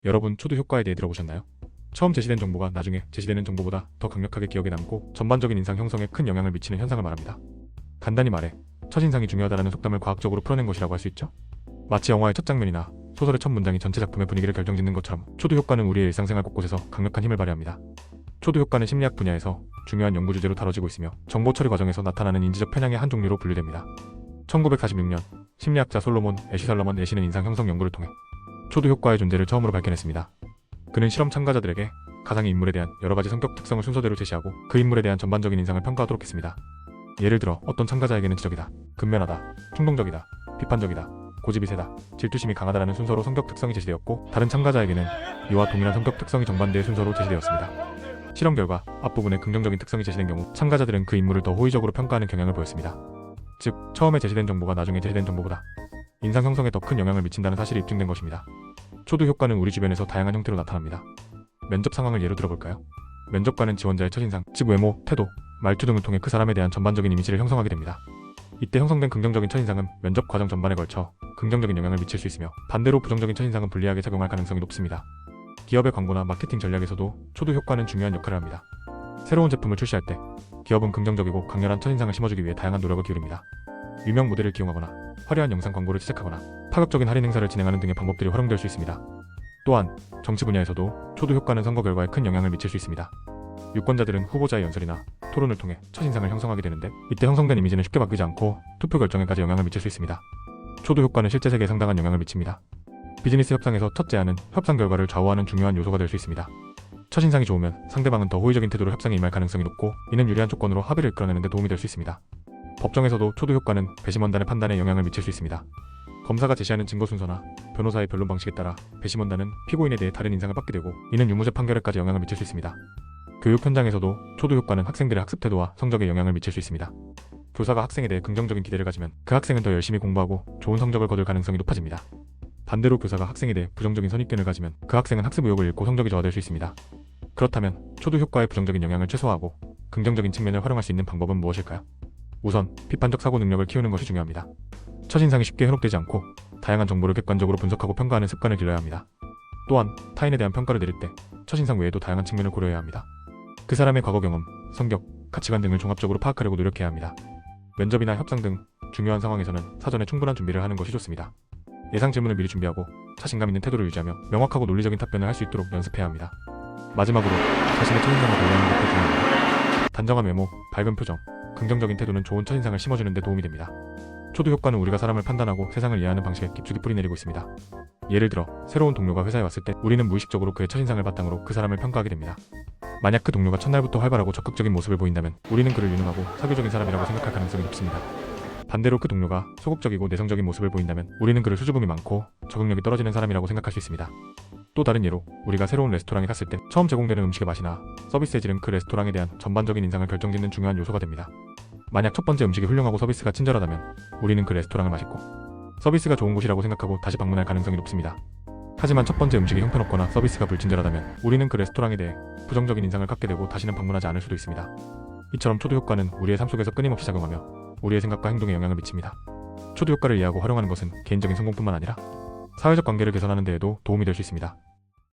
여러분, 초도 효과에 대해 들어보셨나요? 처음 제시된 정보가 나중에 제시되는 정보보다 더 강력하게 기억에 남고 전반적인 인상 형성에 큰 영향을 미치는 현상을 말합니다. 간단히 말해 첫인상이 중요하다는 속담을 과학적으로 풀어낸 것이라고 할 수 있죠. 마치 영화의 첫 장면이나 소설의 첫 문장이 전체 작품의 분위기를 결정짓는 것처럼 초도 효과는 우리의 일상생활 곳곳에서 강력한 힘을 발휘합니다. 초도 효과는 심리학 분야에서 중요한 연구 주제로 다뤄지고 있으며 정보 처리 과정에서 나타나는 인지적 편향의 한 종류로 분류됩니다. 1946년 심리학자 솔로몬 애쉬살러먼 애쉬는 인상 형성 연구를 통해 초도 효과의 존재를 처음으로 밝혀냈습니다. 그는 실험 참가자들에게 가상의 인물에 대한 여러 가지 성격 특성을 순서대로 제시하고 그 인물에 대한 전반적인 인상을 평가하도록 했습니다. 예를 들어 어떤 참가자에게는 지적이다, 근면하다, 충동적이다, 비판적이다, 고집이 세다, 질투심이 강하다라는 순서로 성격 특성이 제시되었고 다른 참가자에게는 이와 동일한 성격 특성이 정반대의 순서로 제시되었습니다. 실험 결과 앞부분에 긍정적인 특성이 제시된 경우 참가자들은 그 인물을 더 호의적으로 평가하는 경향을 보였습니다. 즉, 처음에 제시된 정보가 나중에 제시된 정보보다 인상 형성에 더 큰 영향을 미친다는 사실이 입증된 것입니다. 초도 효과는 우리 주변에서 다양한 형태로 나타납니다. 면접 상황을 예로 들어볼까요? 면접관은 지원자의 첫인상, 즉 외모, 태도, 말투 등을 통해 그 사람에 대한 전반적인 이미지를 형성하게 됩니다. 이때 형성된 긍정적인 첫인상은 면접 과정 전반에 걸쳐 긍정적인 영향을 미칠 수 있으며 반대로 부정적인 첫인상은 불리하게 작용할 가능성이 높습니다. 기업의 광고나 마케팅 전략에서도 초도 효과는 중요한 역할을 합니다. 새로운 제품을 출시할 때 기업은 긍정적이고 강렬한 첫인상을 심어주기 위해 다양한 노력을 기울입니다. 유명 모델을 기용하거나 화려한 영상 광고를 제작하거나 파격적인 할인 행사를 진행하는 등의 방법들이 활용될 수 있습니다. 또한 정치 분야에서도 초도 효과는 선거 결과에 큰 영향을 미칠 수 있습니다. 유권자들은 후보자의 연설이나 토론을 통해 첫인상을 형성하게 되는데 이때 형성된 이미지는 쉽게 바뀌지 않고 투표 결정에까지 영향을 미칠 수 있습니다. 초도 효과는 실제 세계에 상당한 영향을 미칩니다. 비즈니스 협상에서 첫 제안은 협상 결과를 좌우하는 중요한 요소가 될 수 있습니다. 첫인상이 좋으면 상대방은 더 호의적인 태도로 협상에 임할 가능성이 높고 이는 유리한 조건으로 합의를 이끌어내는 데 도움이 될 수 있습니다. 법정에서도 초도 효과는 배심원단의 판단에 영향을 미칠 수 있습니다. 검사가 제시하는 증거 순서나 변호사의 변론 방식에 따라 배심원단은 피고인에 대해 다른 인상을 받게 되고 이는 유무죄 판결에까지 영향을 미칠 수 있습니다. 교육 현장에서도 초도 효과는 학생들의 학습 태도와 성적에 영향을 미칠 수 있습니다. 교사가 학생에 대해 긍정적인 기대를 가지면 그 학생은 더 열심히 공부하고 좋은 성적을 거둘 가능성이 높아집니다. 반대로 교사가 학생에 대해 부정적인 선입견을 가지면 그 학생은 학습 의욕을 잃고 성적이 저하될 수 있습니다. 그렇다면 초도 효과의 부정적인 영향을 최소화하고 긍정적인 측면을 활용할 수 있는 방법은 무엇일까요? 우선 비판적 사고 능력을 키우는 것이 중요합니다. 첫인상이 쉽게 현혹되지 않고 다양한 정보를 객관적으로 분석하고 평가하는 습관을 길러야 합니다. 또한 타인에 대한 평가를 내릴 때 첫인상 외에도 다양한 측면을 고려해야 합니다. 그 사람의 과거 경험, 성격, 가치관 등을 종합적으로 파악하려고 노력해야 합니다. 면접이나 협상 등 중요한 상황에서는 사전에 충분한 준비를 하는 것이 좋습니다. 예상 질문을 미리 준비하고 자신감 있는 태도를 유지하며 명확하고 논리적인 답변을 할 수 있도록 연습해야 합니다. 마지막으로 자신의 첫인상을 관리하는 것도 중요합니다. 단정한 외모, 밝은 표정, 긍정적인 태도는 좋은 첫인상을 심어주는 데 도움이 됩니다. 초도 효과는 우리가 사람을 판단하고 세상을 이해하는 방식에 깊숙이 뿌리내리고 있습니다. 예를 들어 새로운 동료가 회사에 왔을 때 우리는 무의식적으로 그의 첫인상을 바탕으로 그 사람을 평가하게 됩니다. 만약 그 동료가 첫날부터 활발하고 적극적인 모습을 보인다면 우리는 그를 유능하고 사교적인 사람이라고 생각할 가능성이 높습니다. 반대로 그 동료가 소극적이고 내성적인 모습을 보인다면 우리는 그를 수줍음이 많고 적응력이 떨어지는 사람이라고 생각할 수 있습니다. 또 다른 예로 우리가 새로운 레스토랑에 갔을 때 처음 제공되는 음식의 맛이나 서비스의 질은 그 레스토랑에 대한 전반적인 인상을 결정짓는 중요한 요소가 됩니다. 만약 첫 번째 음식이 훌륭하고 서비스가 친절하다면 우리는 그 레스토랑을 맛있고 서비스가 좋은 곳이라고 생각하고 다시 방문할 가능성이 높습니다. 하지만 첫 번째 음식이 형편없거나 서비스가 불친절하다면 우리는 그 레스토랑에 대해 부정적인 인상을 갖게 되고 다시는 방문하지 않을 수도 있습니다. 이처럼 초도 효과는 우리의 삶 속에서 끊임없이 작용하며 우리의 생각과 행동에 영향을 미칩니다. 초도 효과를 이해하고 활용하는 것은 개인적인 성공뿐만 아니라 사회적 관계를 개선하는 데에도 도움이 될 수 있습니다.